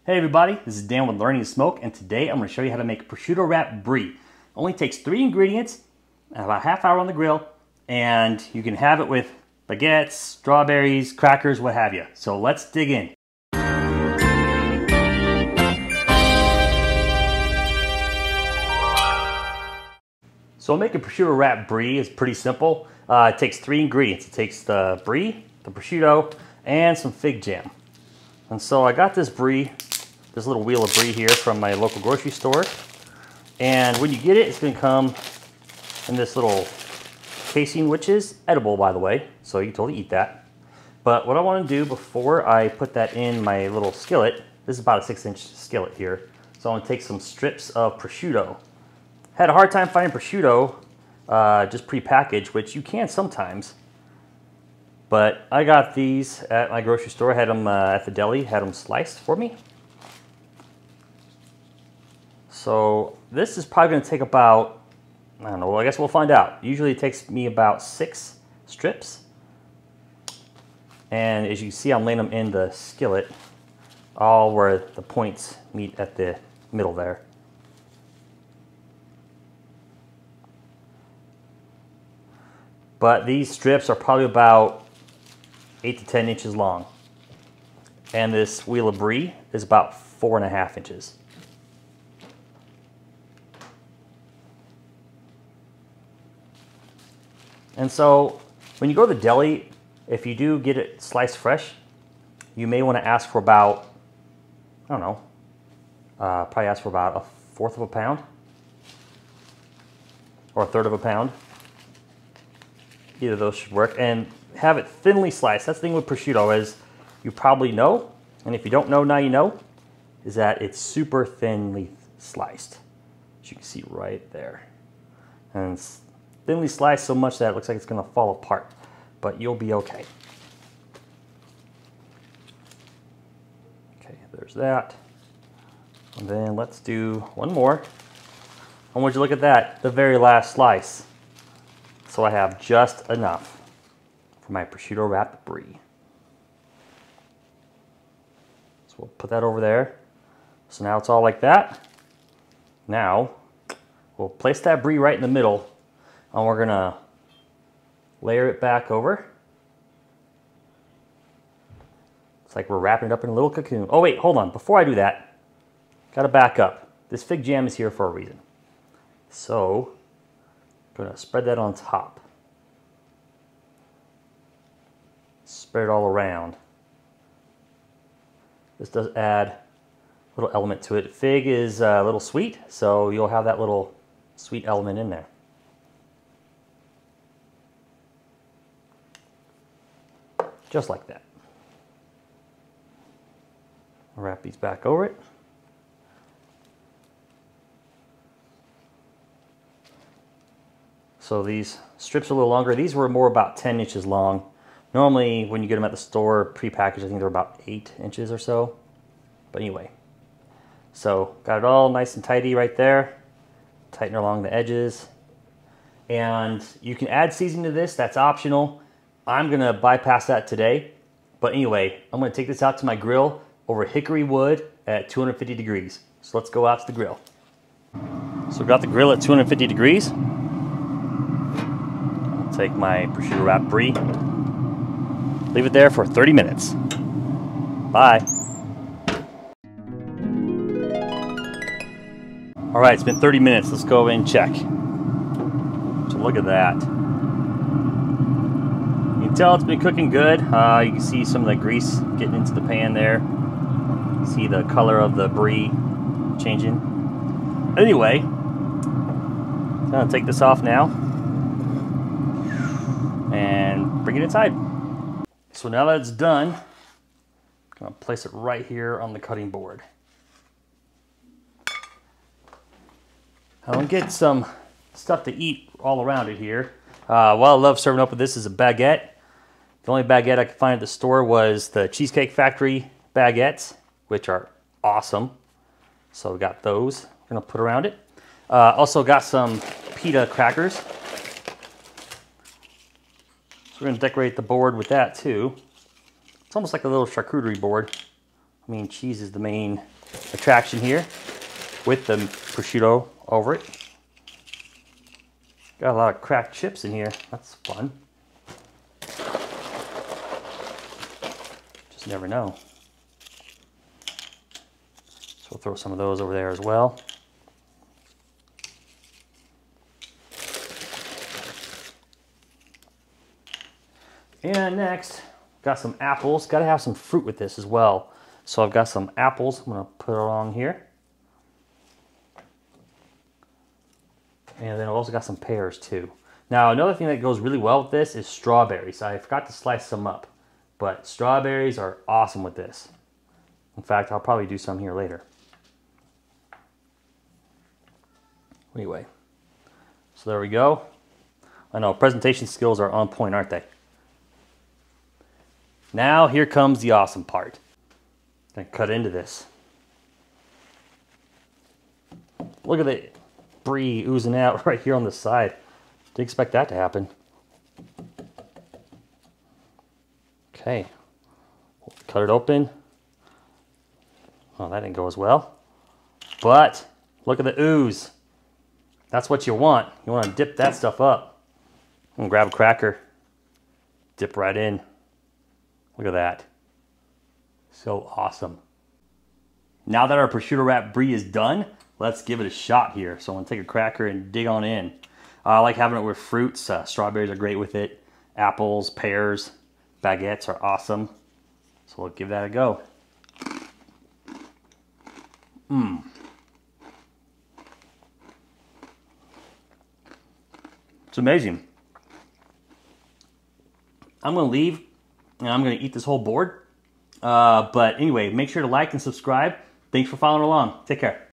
Hey everybody, this is Dan with Learning to Smoke, and today I'm going to show you how to make prosciutto wrap brie. Only takes 3 ingredients, about a half hour on the grill, and you can have it with baguettes, strawberries, crackers, what have you. So let's dig in. So making prosciutto wrap brie is pretty simple. It takes 3 ingredients. It takes the brie, the prosciutto, and some fig jam. And so I got this brie, this little wheel of brie here from my local grocery store. And when you get it, it's going to come in this little casing, which is edible, by the way. So you can totally eat that. But what I want to do before I put that in my little skillet, this is about a 6-inch skillet here. So I want to take some strips of prosciutto. Had a hard time finding prosciutto just pre-packaged, which you can sometimes. But I got these at my grocery store, had them at the deli, had them sliced for me. So this is probably going to take about, I don't know, well, I guess we'll find out. Usually it takes me about 6 strips. And as you can see, I'm laying them in the skillet, all where the points meet at the middle there. But these strips are probably about 8 to 10 inches long. And this wheel of brie is about 4.5 inches. And so when you go to the deli, if you do get it sliced fresh, you may want to ask for about, I don't know, probably ask for about 1/4 of a pound or 1/3 of a pound. Either of those should work, and have it thinly sliced. That's the thing with prosciutto, as you probably know, and if you don't know, now you know, is that it's super thinly sliced, as you can see right there. And it's thinly sliced so much that it looks like it's going to fall apart, but you'll be okay. Okay, there's that. And then let's do one more. And would you look at that, the very last slice. So I have just enough for my prosciutto wrapped brie. So we'll put that over there. So now it's all like that. Now we'll place that brie right in the middle, and we're gonna layer it back over. It's like we're wrapping it up in a little cocoon. Oh wait, hold on, before I do that, gotta back up. This fig jam is here for a reason. So I'm gonna spread that on top. Spread it all around. This does add a little element to it. Fig is a little sweet, so you'll have that little sweet element in there. Just like that. I'll wrap these back over it. So these strips are a little longer. These were more about 10 inches long. Normally, when you get them at the store, pre-packaged, I think they're about 8 inches or so. But anyway, so got it all nice and tidy right there. Tighten along the edges. And you can add seasoning to this, that's optional. I'm gonna bypass that today. But anyway, I'm gonna take this out to my grill over hickory wood at 250 degrees. So let's go out to the grill. So we've got the grill at 250 degrees. Take my prosciutto wrap brie, leave it there for 30 minutes. Bye. All right, it's been 30 minutes. Let's go and check. So look at that. You can tell it's been cooking good. You can see some of the grease getting into the pan there. See the color of the brie changing. Anyway, I'm gonna take this off now and bring it inside. So now that it's done, I'm gonna place it right here on the cutting board. I want to get some stuff to eat all around it here. What I love serving up with this is a baguette. The only baguette I could find at the store was the Cheesecake Factory baguettes, which are awesome. So we got those we're gonna put around it. Also got some pita crackers. We're going to decorate the board with that too. It's almost like a little charcuterie board. I mean, cheese is the main attraction here with the prosciutto over it. Got a lot of cracked chips in here. That's fun. Just never know. So we'll throw some of those over there as well. And next, got some apples. Got to have some fruit with this as well. So I've got some apples. I'm going to put it along here. And then I've also got some pears too. Now, another thing that goes really well with this is strawberries. I forgot to slice some up, but strawberries are awesome with this. In fact, I'll probably do some here later. Anyway, so there we go. I know, presentation skills are on point, aren't they? Now, here comes the awesome part. I'm gonna cut into this. Look at the Brie oozing out right here on the side. Didn't expect that to happen. Okay, cut it open. Oh, that didn't go as well. But look at the ooze. That's what you want. You want to dip that stuff up. I'm gonna grab a cracker, dip right in. Look at that. So awesome. Now that our prosciutto wrap Brie is done, let's give it a shot here. So I'm gonna take a cracker and dig on in. I like having it with fruits. Strawberries are great with it. Apples, pears, baguettes are awesome. So we'll give that a go. It's amazing. I'm gonna leave and I'm gonna eat this whole board. But anyway, make sure to like and subscribe. Thanks for following along. Take care.